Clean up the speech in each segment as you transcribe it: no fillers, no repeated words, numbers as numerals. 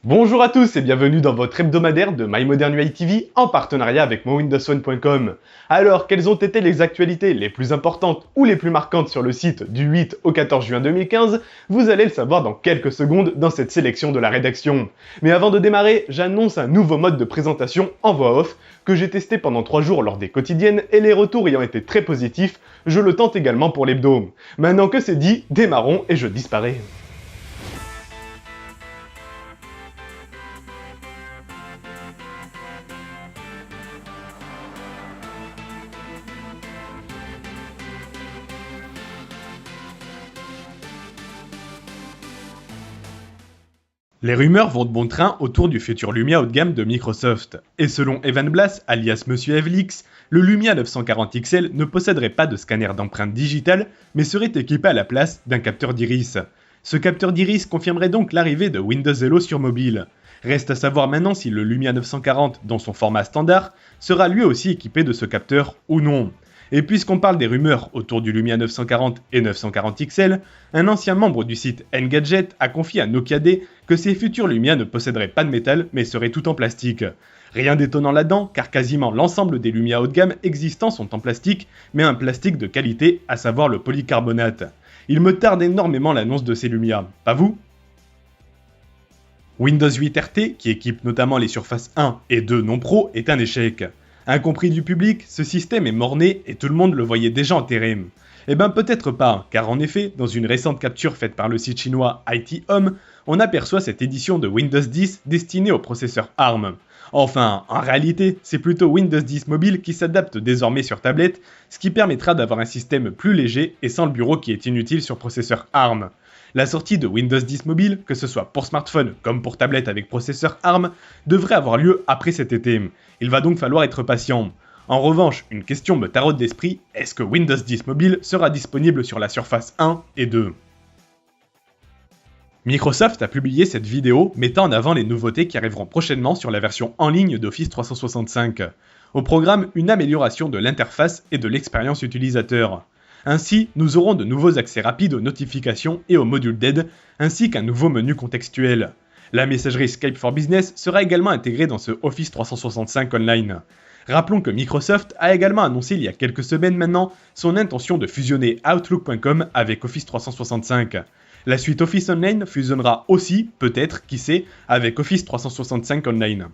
Bonjour à tous et bienvenue dans votre hebdomadaire de My Modern UI TV en partenariat avec MoWindowsPhone.com. Alors, quelles ont été les actualités les plus importantes ou les plus marquantes sur le site du 8 au 14 juin 2015? Vous allez le savoir dans quelques secondes dans cette sélection de la rédaction. Mais avant de démarrer, j'annonce un nouveau mode de présentation en voix off que j'ai testé pendant 3 jours lors des quotidiennes et les retours ayant été très positifs, je le tente également pour l'hebdo. Maintenant que c'est dit, démarrons et je disparais. Les rumeurs vont de bon train autour du futur Lumia haut de gamme de Microsoft. Et selon Evan Blass, alias Monsieur Evlix, le Lumia 940 XL ne posséderait pas de scanner d'empreinte digitale, mais serait équipé à la place d'un capteur d'iris. Ce capteur d'iris confirmerait donc l'arrivée de Windows Hello sur mobile. Reste à savoir maintenant si le Lumia 940, dans son format standard, sera lui aussi équipé de ce capteur ou non. Et puisqu'on parle des rumeurs autour du Lumia 940 et 940 XL, un ancien membre du site Engadget a confié à Nokia D que ces futurs Lumia ne posséderaient pas de métal mais seraient tout en plastique. Rien d'étonnant là-dedans car quasiment l'ensemble des Lumia haut de gamme existants sont en plastique, mais un plastique de qualité, à savoir le polycarbonate. Il me tarde énormément l'annonce de ces Lumia, pas vous ? Windows 8 RT, qui équipe notamment les Surface 1 et 2 non pro, est un échec. Incompris du public, ce système est mort-né et tout le monde le voyait déjà enterré. Eh ben peut-être pas, car en effet, dans une récente capture faite par le site chinois IT Home, on aperçoit cette édition de Windows 10 destinée au processeur ARM. Enfin, en réalité, c'est plutôt Windows 10 Mobile qui s'adapte désormais sur tablette, ce qui permettra d'avoir un système plus léger et sans le bureau qui est inutile sur processeur ARM. La sortie de Windows 10 Mobile, que ce soit pour smartphone comme pour tablette avec processeur ARM, devrait avoir lieu après cet été. Il va donc falloir être patient. En revanche, une question me taraude d'esprit, est-ce que Windows 10 Mobile sera disponible sur la Surface 1 et 2 ? Microsoft a publié cette vidéo mettant en avant les nouveautés qui arriveront prochainement sur la version en ligne d'Office 365. Au programme, une amélioration de l'interface et de l'expérience utilisateur. Ainsi, nous aurons de nouveaux accès rapides aux notifications et aux modules d'aide, ainsi qu'un nouveau menu contextuel. La messagerie Skype for Business sera également intégrée dans ce Office 365 Online. Rappelons que Microsoft a également annoncé il y a quelques semaines maintenant son intention de fusionner Outlook.com avec Office 365. La suite Office Online fusionnera aussi, peut-être, qui sait, avec Office 365 Online.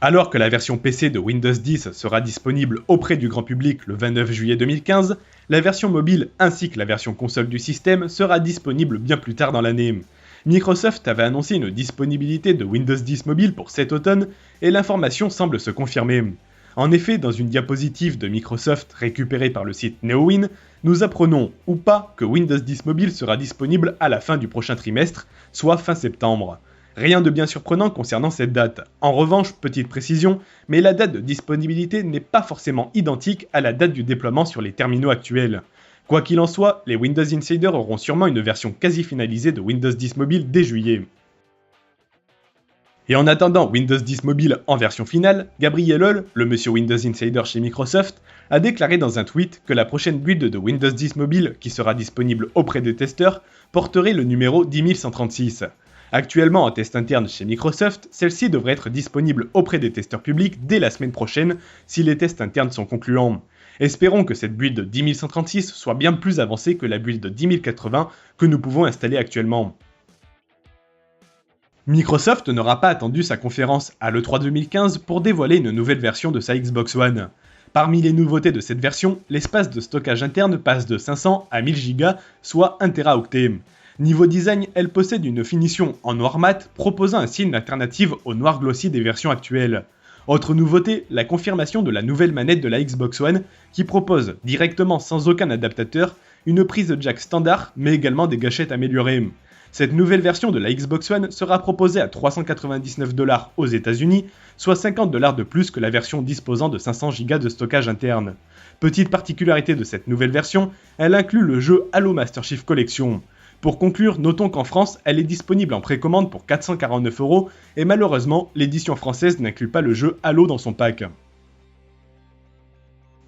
Alors que la version PC de Windows 10 sera disponible auprès du grand public le 29 juillet 2015, la version mobile ainsi que la version console du système sera disponible bien plus tard dans l'année. Microsoft avait annoncé une disponibilité de Windows 10 mobile pour cet automne et l'information semble se confirmer. En effet, dans une diapositive de Microsoft récupérée par le site NeoWin, nous apprenons ou pas que Windows 10 mobile sera disponible à la fin du prochain trimestre, soit fin septembre. Rien de bien surprenant concernant cette date. En revanche, petite précision, mais la date de disponibilité n'est pas forcément identique à la date du déploiement sur les terminaux actuels. Quoi qu'il en soit, les Windows Insiders auront sûrement une version quasi finalisée de Windows 10 Mobile dès juillet. Et en attendant Windows 10 Mobile en version finale, Gabriel Hull, le monsieur Windows Insider chez Microsoft, a déclaré dans un tweet que la prochaine build de Windows 10 Mobile, qui sera disponible auprès des testeurs, porterait le numéro 10136. Actuellement en test interne chez Microsoft, celle-ci devrait être disponible auprès des testeurs publics dès la semaine prochaine si les tests internes sont concluants. Espérons que cette build 10136 soit bien plus avancée que la build 10080 que nous pouvons installer actuellement. Microsoft n'aura pas attendu sa conférence à l'E3 2015 pour dévoiler une nouvelle version de sa Xbox One. Parmi les nouveautés de cette version, l'espace de stockage interne passe de 500 à 1000 Go, soit 1 Teraoctet. Niveau design, elle possède une finition en noir mat, proposant ainsi une alternative au noir glossy des versions actuelles. Autre nouveauté, la confirmation de la nouvelle manette de la Xbox One, qui propose, directement sans aucun adaptateur, une prise jack standard, mais également des gâchettes améliorées. Cette nouvelle version de la Xbox One sera proposée à 399$ aux États-Unis, soit 50$ de plus que la version disposant de 500 Go de stockage interne. Petite particularité de cette nouvelle version, elle inclut le jeu Halo Master Chief Collection. Pour conclure, notons qu'en France, elle est disponible en précommande pour 449€ et malheureusement, l'édition française n'inclut pas le jeu Halo dans son pack.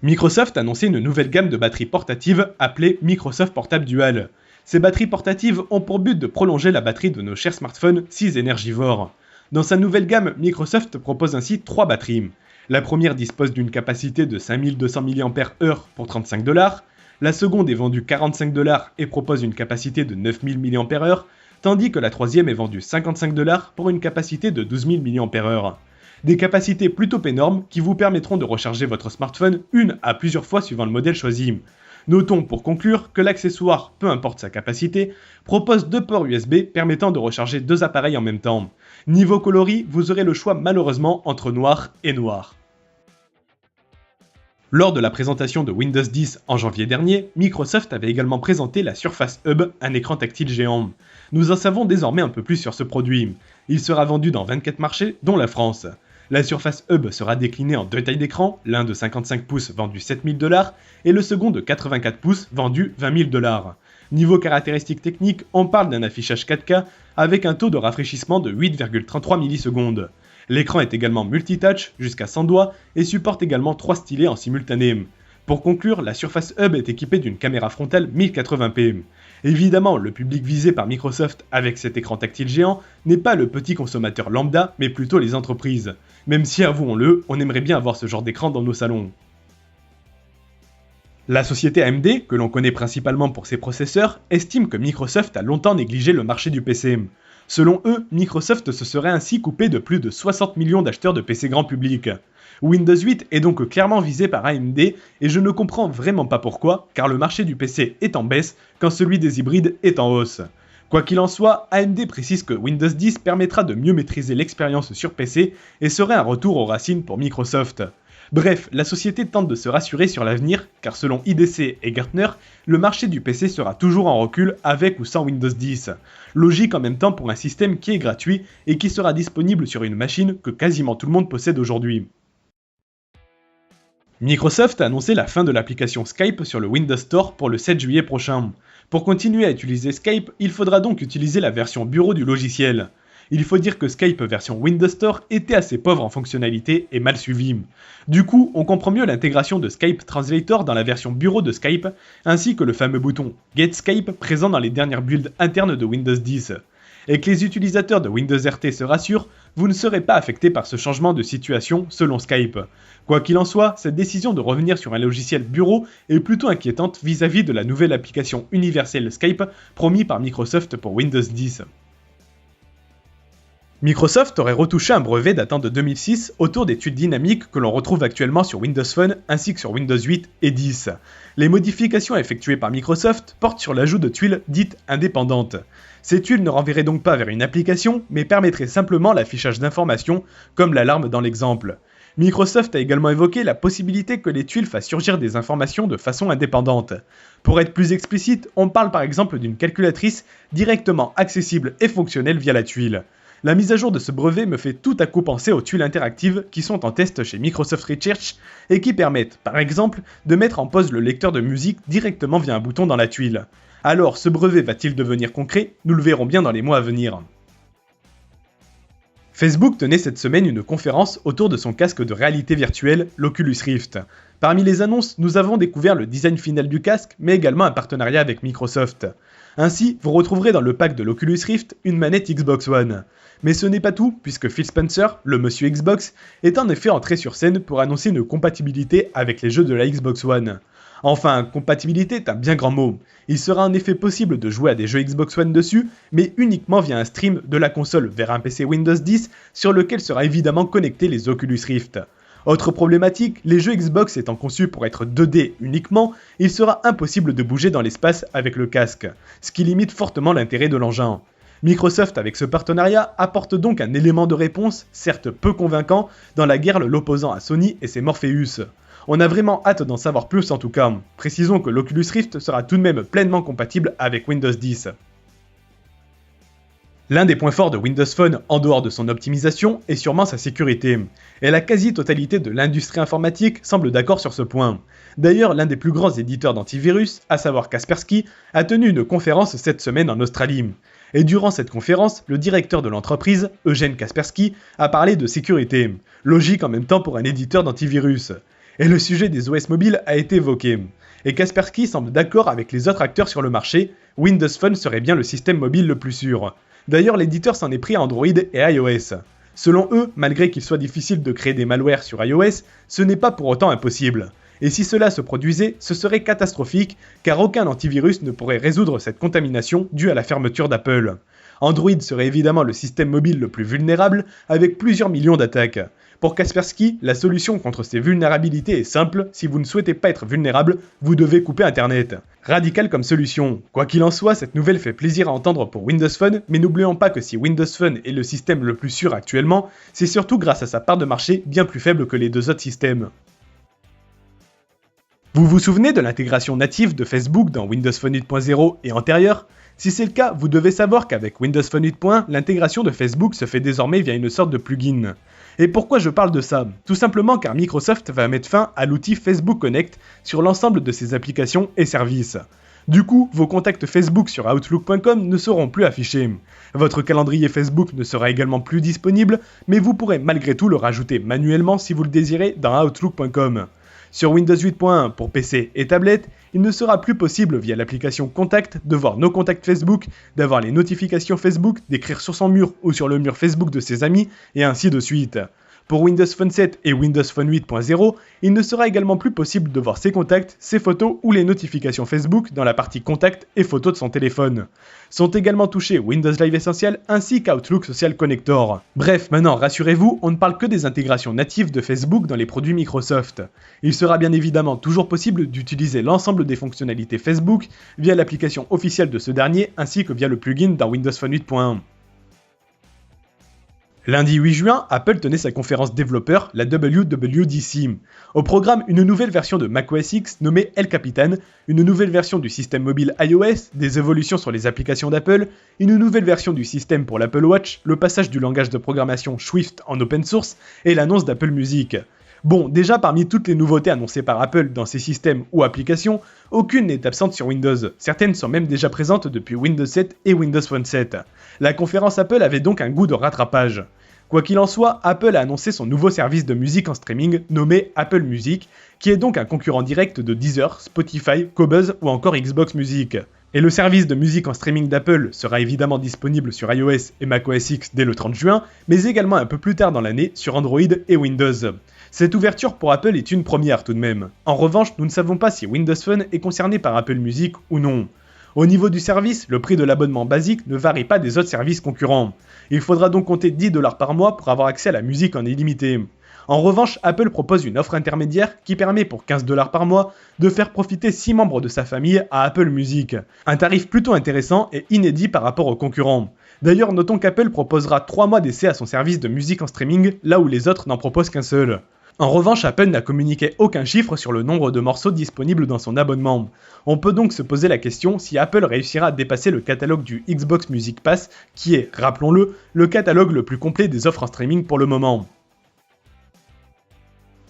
Microsoft a annoncé une nouvelle gamme de batteries portatives appelée Microsoft Portable Dual. Ces batteries portatives ont pour but de prolonger la batterie de nos chers smartphones si énergivores. Dans sa nouvelle gamme, Microsoft propose ainsi 3 batteries. La première dispose d'une capacité de 5200 mAh pour 35$, la seconde est vendue 45$ et propose une capacité de 9000 mAh, tandis que la troisième est vendue 55$ pour une capacité de 12000 mAh. Des capacités plutôt énormes qui vous permettront de recharger votre smartphone une à plusieurs fois suivant le modèle choisi. Notons pour conclure que l'accessoire, peu importe sa capacité, propose 2 ports USB permettant de recharger 2 appareils en même temps. Niveau coloris, vous aurez le choix malheureusement entre noir et noir. Lors de la présentation de Windows 10 en janvier dernier, Microsoft avait également présenté la Surface Hub, un écran tactile géant. Nous en savons désormais un peu plus sur ce produit. Il sera vendu dans 24 marchés, dont la France. La Surface Hub sera déclinée en 2 tailles d'écran, l'un de 55 pouces vendu 7000$ et le second de 84 pouces vendu 20 000$. Niveau caractéristiques techniques, on parle d'un affichage 4K avec un taux de rafraîchissement de 8,33 millisecondes. L'écran est également multitouch jusqu'à 100 doigts et supporte également 3 stylets en simultané. Pour conclure, la Surface Hub est équipée d'une caméra frontale 1080p. Évidemment, le public visé par Microsoft avec cet écran tactile géant n'est pas le petit consommateur lambda, mais plutôt les entreprises. Même si, avouons-le, on aimerait bien avoir ce genre d'écran dans nos salons. La société AMD, que l'on connaît principalement pour ses processeurs, estime que Microsoft a longtemps négligé le marché du PC. Selon eux, Microsoft se serait ainsi coupé de plus de 60 millions d'acheteurs de PC grand public. Windows 8 est donc clairement visé par AMD et je ne comprends vraiment pas pourquoi, car le marché du PC est en baisse quand celui des hybrides est en hausse. Quoi qu'il en soit, AMD précise que Windows 10 permettra de mieux maîtriser l'expérience sur PC et serait un retour aux racines pour Microsoft. Bref, la société tente de se rassurer sur l'avenir, car selon IDC et Gartner, le marché du PC sera toujours en recul avec ou sans Windows 10. Logique en même temps pour un système qui est gratuit et qui sera disponible sur une machine que quasiment tout le monde possède aujourd'hui. Microsoft a annoncé la fin de l'application Skype sur le Windows Store pour le 7 juillet prochain. Pour continuer à utiliser Skype, il faudra donc utiliser la version bureau du logiciel. Il faut dire que Skype version Windows Store était assez pauvre en fonctionnalité et mal suivi. Du coup, on comprend mieux l'intégration de Skype Translator dans la version bureau de Skype, ainsi que le fameux bouton Get Skype présent dans les dernières builds internes de Windows 10. Et que les utilisateurs de Windows RT se rassurent, vous ne serez pas affectés par ce changement de situation selon Skype. Quoi qu'il en soit, cette décision de revenir sur un logiciel bureau est plutôt inquiétante vis-à-vis de la nouvelle application universelle Skype promise par Microsoft pour Windows 10. Microsoft aurait retouché un brevet datant de 2006 autour des tuiles dynamiques que l'on retrouve actuellement sur Windows Phone ainsi que sur Windows 8 et 10. Les modifications effectuées par Microsoft portent sur l'ajout de tuiles dites indépendantes. Ces tuiles ne renverraient donc pas vers une application, mais permettraient simplement l'affichage d'informations, comme l'alarme dans l'exemple. Microsoft a également évoqué la possibilité que les tuiles fassent surgir des informations de façon indépendante. Pour être plus explicite, on parle par exemple d'une calculatrice directement accessible et fonctionnelle via la tuile. La mise à jour de ce brevet me fait tout à coup penser aux tuiles interactives qui sont en test chez Microsoft Research et qui permettent, par exemple, de mettre en pause le lecteur de musique directement via un bouton dans la tuile. Alors, ce brevet va-t-il devenir concret? Nous le verrons bien dans les mois à venir. Facebook tenait cette semaine une conférence autour de son casque de réalité virtuelle, l'Oculus Rift. Parmi les annonces, nous avons découvert le design final du casque, mais également un partenariat avec Microsoft. Ainsi, vous retrouverez dans le pack de l'Oculus Rift une manette Xbox One. Mais ce n'est pas tout, puisque Phil Spencer, le monsieur Xbox, est en effet entré sur scène pour annoncer une compatibilité avec les jeux de la Xbox One. Enfin, compatibilité est un bien grand mot. Il sera en effet possible de jouer à des jeux Xbox One dessus, mais uniquement via un stream de la console vers un PC Windows 10 sur lequel sera évidemment connecté les Oculus Rift. Autre problématique, les jeux Xbox étant conçus pour être 2D uniquement, il sera impossible de bouger dans l'espace avec le casque, ce qui limite fortement l'intérêt de l'engin. Microsoft avec ce partenariat apporte donc un élément de réponse, certes peu convaincant, dans la guerre l'opposant à Sony et ses Morpheus. On a vraiment hâte d'en savoir plus en tout cas. Précisons que l'Oculus Rift sera tout de même pleinement compatible avec Windows 10. L'un des points forts de Windows Phone, en dehors de son optimisation, est sûrement sa sécurité. Et la quasi-totalité de l'industrie informatique semble d'accord sur ce point. D'ailleurs, l'un des plus grands éditeurs d'antivirus, à savoir Kaspersky, a tenu une conférence cette semaine en Australie. Et durant cette conférence, le directeur de l'entreprise, Eugène Kaspersky, a parlé de sécurité. Logique en même temps pour un éditeur d'antivirus. Et le sujet des OS mobiles a été évoqué. Et Kaspersky semble d'accord avec les autres acteurs sur le marché, Windows Phone serait bien le système mobile le plus sûr. D'ailleurs, l'éditeur s'en est pris à Android et iOS. Selon eux, malgré qu'il soit difficile de créer des malwares sur iOS, ce n'est pas pour autant impossible. Et si cela se produisait, ce serait catastrophique, car aucun antivirus ne pourrait résoudre cette contamination due à la fermeture d'Apple. Android serait évidemment le système mobile le plus vulnérable, avec plusieurs millions d'attaques. Pour Kaspersky, la solution contre ces vulnérabilités est simple, si vous ne souhaitez pas être vulnérable, vous devez couper Internet. Radical comme solution. Quoi qu'il en soit, cette nouvelle fait plaisir à entendre pour Windows Phone, mais n'oublions pas que si Windows Phone est le système le plus sûr actuellement, c'est surtout grâce à sa part de marché bien plus faible que les deux autres systèmes. Vous vous souvenez de l'intégration native de Facebook dans Windows Phone 8.0 et antérieure ? Si c'est le cas, vous devez savoir qu'avec Windows Phone 8.1, l'intégration de Facebook se fait désormais via une sorte de plugin. Et pourquoi je parle de ça ? Tout simplement car Microsoft va mettre fin à l'outil Facebook Connect sur l'ensemble de ses applications et services. Du coup, vos contacts Facebook sur Outlook.com ne seront plus affichés. Votre calendrier Facebook ne sera également plus disponible, mais vous pourrez malgré tout le rajouter manuellement si vous le désirez dans Outlook.com. Sur Windows 8.1 pour PC et tablette, il ne sera plus possible via l'application Contact de voir nos contacts Facebook, d'avoir les notifications Facebook, d'écrire sur son mur ou sur le mur Facebook de ses amis, et ainsi de suite. Pour Windows Phone 7 et Windows Phone 8.0, il ne sera également plus possible de voir ses contacts, ses photos ou les notifications Facebook dans la partie Contacts et photos de son téléphone. Sont également touchés Windows Live Essential ainsi qu'Outlook Social Connector. Bref, maintenant rassurez-vous, on ne parle que des intégrations natives de Facebook dans les produits Microsoft. Il sera bien évidemment toujours possible d'utiliser l'ensemble des fonctionnalités Facebook via l'application officielle de ce dernier ainsi que via le plugin dans Windows Phone 8.1. Lundi 8 juin, Apple tenait sa conférence développeur, la WWDC. Au programme, une nouvelle version de macOS X nommée El Capitan, une nouvelle version du système mobile iOS, des évolutions sur les applications d'Apple, une nouvelle version du système pour l'Apple Watch, le passage du langage de programmation Swift en open source et l'annonce d'Apple Music. Bon, déjà parmi toutes les nouveautés annoncées par Apple dans ses systèmes ou applications, aucune n'est absente sur Windows. Certaines sont même déjà présentes depuis Windows 7 et Windows Phone 7. La conférence Apple avait donc un goût de rattrapage. Quoi qu'il en soit, Apple a annoncé son nouveau service de musique en streaming nommé Apple Music, qui est donc un concurrent direct de Deezer, Spotify, Qobuz ou encore Xbox Music. Et le service de musique en streaming d'Apple sera évidemment disponible sur iOS et macOS X dès le 30 juin, mais également un peu plus tard dans l'année sur Android et Windows. Cette ouverture pour Apple est une première tout de même. En revanche, nous ne savons pas si Windows Phone est concerné par Apple Music ou non. Au niveau du service, le prix de l'abonnement basique ne varie pas des autres services concurrents. Il faudra donc compter 10$ par mois pour avoir accès à la musique en illimité. En revanche, Apple propose une offre intermédiaire qui permet pour 15$ par mois de faire profiter 6 membres de sa famille à Apple Music. Un tarif plutôt intéressant et inédit par rapport aux concurrents. D'ailleurs, notons qu'Apple proposera 3 mois d'essai à son service de musique en streaming, là où les autres n'en proposent qu'un seul. En revanche, Apple n'a communiqué aucun chiffre sur le nombre de morceaux disponibles dans son abonnement. On peut donc se poser la question si Apple réussira à dépasser le catalogue du Xbox Music Pass, qui est, rappelons-le, le catalogue le plus complet des offres en streaming pour le moment.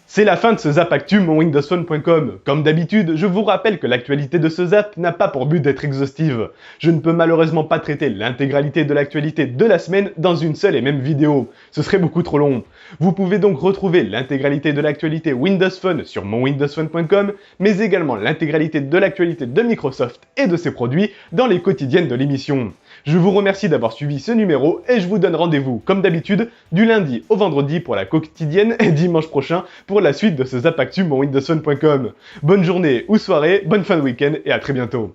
C'est la fin de ce Zap Actu, mon windowsphone.com. Comme d'habitude, je vous rappelle que l'actualité de ce Zap n'a pas pour but d'être exhaustive. Je ne peux malheureusement pas traiter l'intégralité de l'actualité de la semaine dans une seule et même vidéo. Ce serait beaucoup trop long. Vous pouvez donc retrouver l'intégralité de l'actualité Windows Phone sur mon windowsphone.com, mais également l'intégralité de l'actualité de Microsoft et de ses produits dans les quotidiennes de l'émission. Je vous remercie d'avoir suivi ce numéro et je vous donne rendez-vous, comme d'habitude, du lundi au vendredi pour la quotidienne et dimanche prochain pour la suite de ce Zap Actu mon windowsphone.com. Bonne journée ou soirée, bonne fin de week-end et à très bientôt.